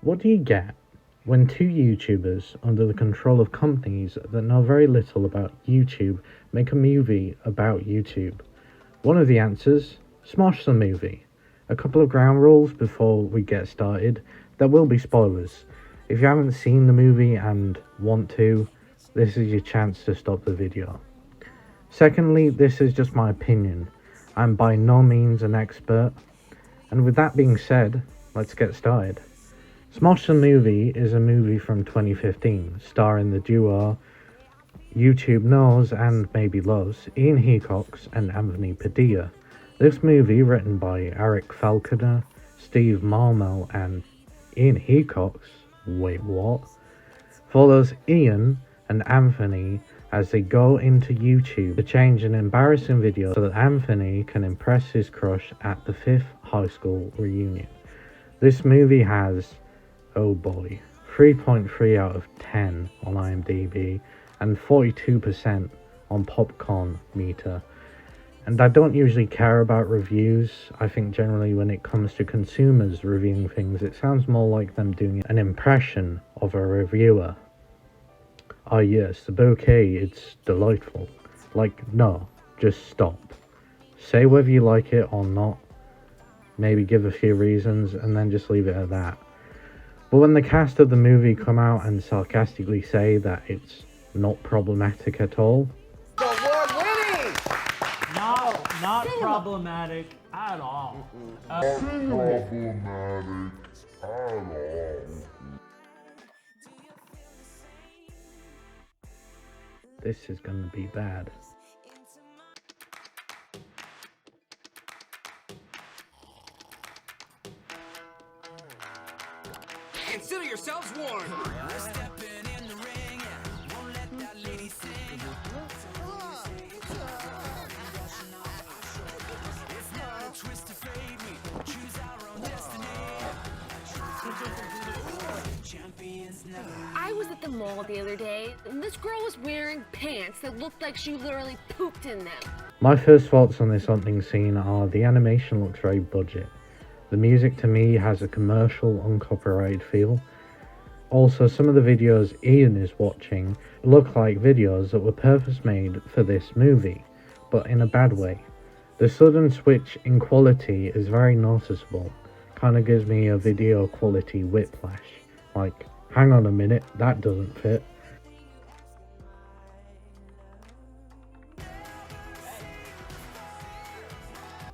What do you get when two YouTubers under the control of companies that know very little about YouTube make a movie about YouTube? One of the answers, Smosh the movie. A couple of ground rules before we get started. There will be spoilers. If you haven't seen the movie and want to, this is your chance to stop the video. Secondly, this is just my opinion. I'm by no means an expert. And with that being said, let's get started. Smosh the Movie is a movie from 2015, starring the duo YouTube knows and maybe loves Ian Hecox and Anthony Padilla. This movie, written by Eric Falconer, Steve Marmel and Ian Hecox, wait what? Follows Ian and Anthony as they go into YouTube to change an embarrassing video so that Anthony can impress his crush at the 5th high school reunion. This movie has, oh boy, 3.3 out of 10 on IMDb and 42% on Popcorn Meter. And I don't usually care about reviews. I think generally when it comes to consumers reviewing things, it sounds more like them doing an impression of a reviewer. Ah yes, the bouquet, it's delightful. Like, no, just stop. Say whether you like it or not, maybe give a few reasons, and then just leave it at that. But when the cast of the movie come out and sarcastically say that it's not problematic at all... Award-winning! Not problematic at all. This is gonna be bad. Consider yourselves warned. I was at the mall the other day, and this girl was wearing pants that looked like she literally pooped in them. My first thoughts on this opening scene are the animation looks very budget. The music to me has a commercial, uncopyrighted feel. Also, some of the videos Ian is watching look like videos that were purpose-made for this movie, but in a bad way. The sudden switch in quality is very noticeable. Kinda gives me a video quality whiplash. Like, hang on a minute, that doesn't fit.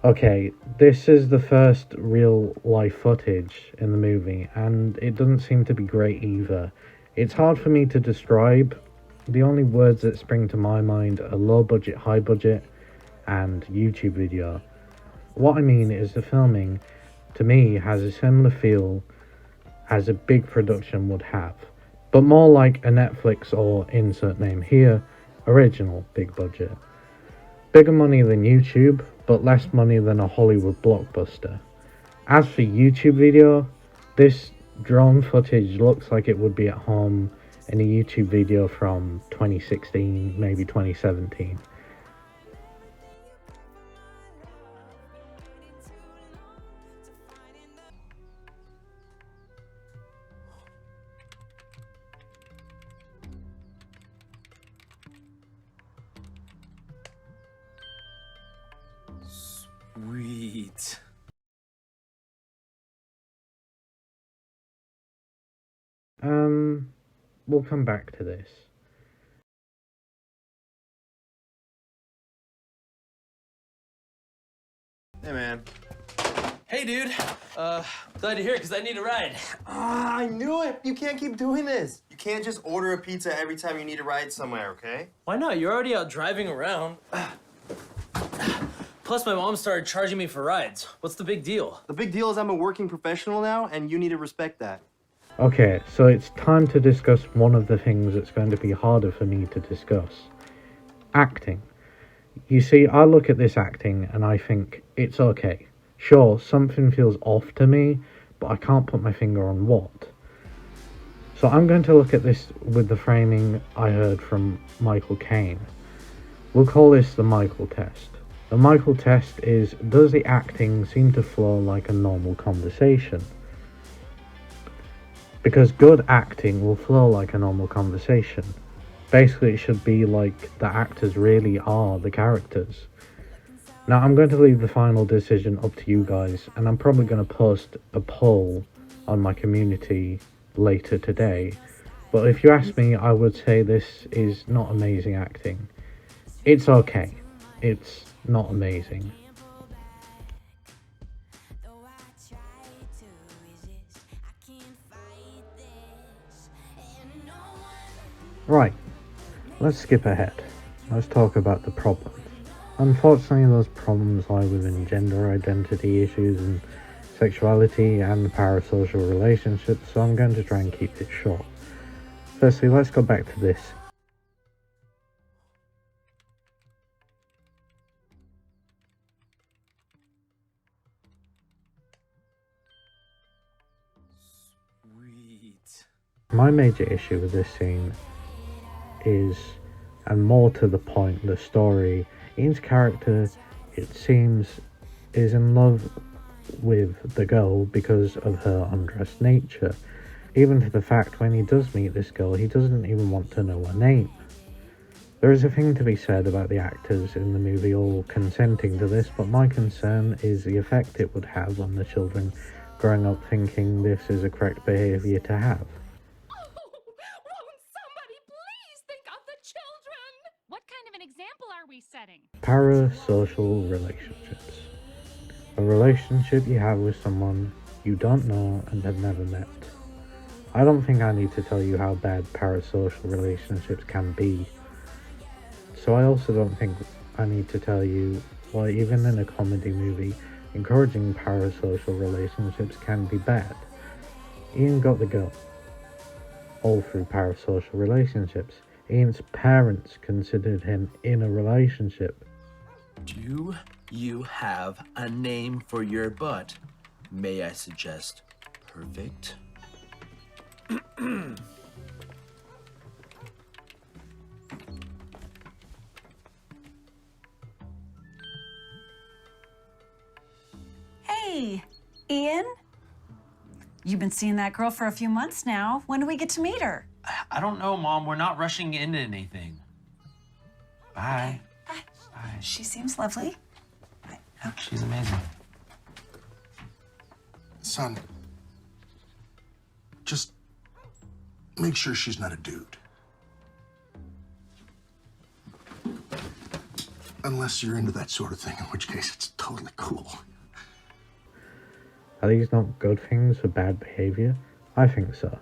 Okay, this is the first real life footage in the movie, and it doesn't seem to be great either. It's hard for me to describe. The only words that spring to my mind are low budget, high budget, and YouTube video. What I mean is the filming, to me, has a similar feel as a big production would have, but more like a Netflix or insert name here, original big budget. Bigger money than YouTube, but less money than a Hollywood blockbuster. As for YouTube video, this drone footage looks like it would be at home in a YouTube video from 2016, maybe 2017. Sweet. We'll come back to this. Hey, man. Hey, dude. Glad to hear it, because I need a ride. Ah, I knew it. You can't keep doing this. You can't just order a pizza every time you need a ride somewhere, okay? Why not? You're already out driving around. Plus, my mom started charging me for rides. What's the big deal? The big deal is I'm a working professional now, and you need to respect that. Okay, so it's time to discuss one of the things that's going to be harder for me to discuss. Acting. You see, I look at this acting and I think it's okay. Sure, something feels off to me, but I can't put my finger on what. So I'm going to look at this with the framing I heard from Michael Caine. We'll call this the Michael test. The Michael test is, does the acting seem to flow like a normal conversation? Because good acting will flow like a normal conversation. Basically, it should be like the actors really are the characters. Now, I'm going to leave the final decision up to you guys, and I'm probably going to post a poll on my community later today. But if you ask me, I would say this is not amazing acting. It's okay. It's not amazing. Right, let's skip ahead. Let's talk about the problems. Unfortunately, those problems lie within gender identity issues and sexuality and parasocial relationships, so I'm going to try and keep it short. Firstly, let's go back to this. Sweet. My major issue with this scene is, and more to the point, the story. Ian's character, it seems, is in love with the girl because of her undressed nature. Even to the fact when he does meet this girl, he doesn't even want to know her name. There is a thing to be said about the actors in the movie all consenting to this, but my concern is the effect it would have on the children growing up thinking this is a correct behaviour to have. Won't somebody please think of the children? What kind of an example are we setting? Parasocial relationships. A relationship you have with someone you don't know and have never met. I don't think I need to tell you how bad parasocial relationships can be. So I also don't think I need to tell you why even in a comedy movie, encouraging parasocial relationships can be bad. Ian got the girl, all through parasocial relationships. Ian's parents considered him in a relationship. Do you have a name for your butt? May I suggest perfect? Hey, Ian? You've been seeing that girl for a few months now. When do we get to meet her? I don't know, Mom. We're not rushing into anything. Bye. Bye. Bye. She seems lovely. She's amazing. Son, just make sure she's not a dude. Unless you're into that sort of thing, in which case it's totally cool. Are these not good things for bad behaviour? I think so.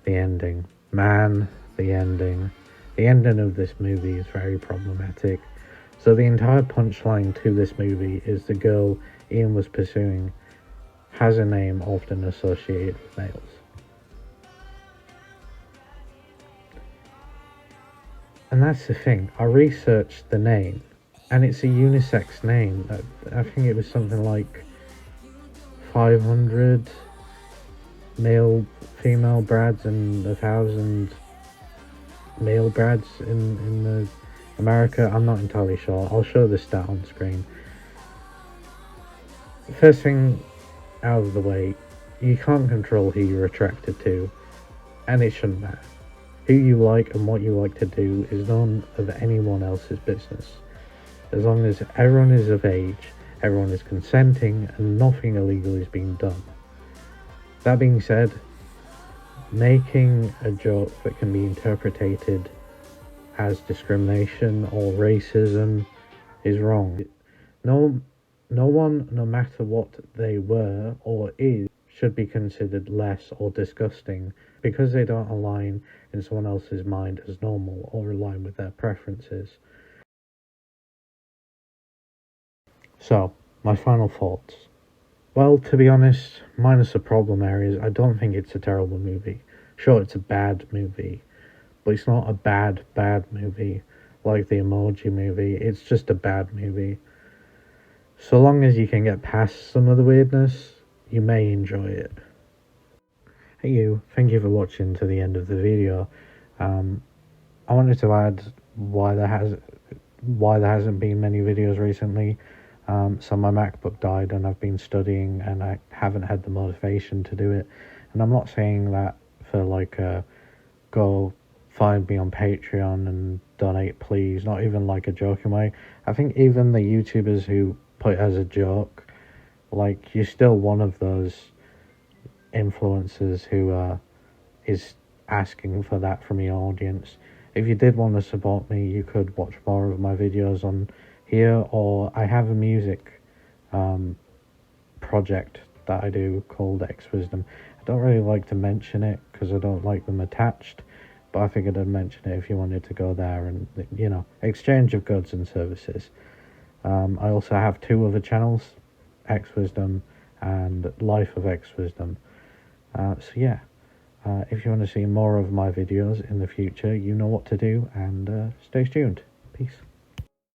The ending. Man, the ending. The ending of this movie is very problematic. So the entire punchline to this movie is the girl Ian was pursuing has a name often associated with males. And that's the thing, I researched the name, and it's a unisex name. I think it was something like 500 male, female brads and 1,000 male brads in the America. I'm not entirely sure. I'll show the stat on screen. First thing out of the way, you can't control who you're attracted to, and it shouldn't matter. Who you like and what you like to do is none of anyone else's business. As long as everyone is of age, everyone is consenting, and nothing illegal is being done. That being said, making a joke that can be interpreted as discrimination or racism is wrong. No one, no matter what they were or is, should be considered less or disgusting because they don't align in someone else's mind as normal or align with their preferences. So, my final thoughts. Well, to be honest, minus the problem areas, I don't think it's a terrible movie. Sure, it's a bad movie, but it's not a bad movie like the Emoji Movie. It's just a bad movie. So long as you can get past some of the weirdness, you may enjoy it. Hey you, thank you for watching to the end of the video. I wanted to add why there hasn't been many videos recently. So my MacBook died and I've been studying and I haven't had the motivation to do it. And I'm not saying that for like go find me on Patreon and donate please, not even like a joking way. I think even the YouTubers who put it as a joke, like, you're still one of those influencers who is asking for that from your audience. If you did want to support me, you could watch more of my videos on here, or I have a music project that I do called X Wisdom. I don't really like to mention it because I don't like them attached, but I figured I'd mention it if you wanted to go there and, you know, exchange of goods and services. I also have 2 other channels, X Wisdom and Life of X Wisdom. So yeah, if you want to see more of my videos in the future, you know what to do, and stay tuned. Peace.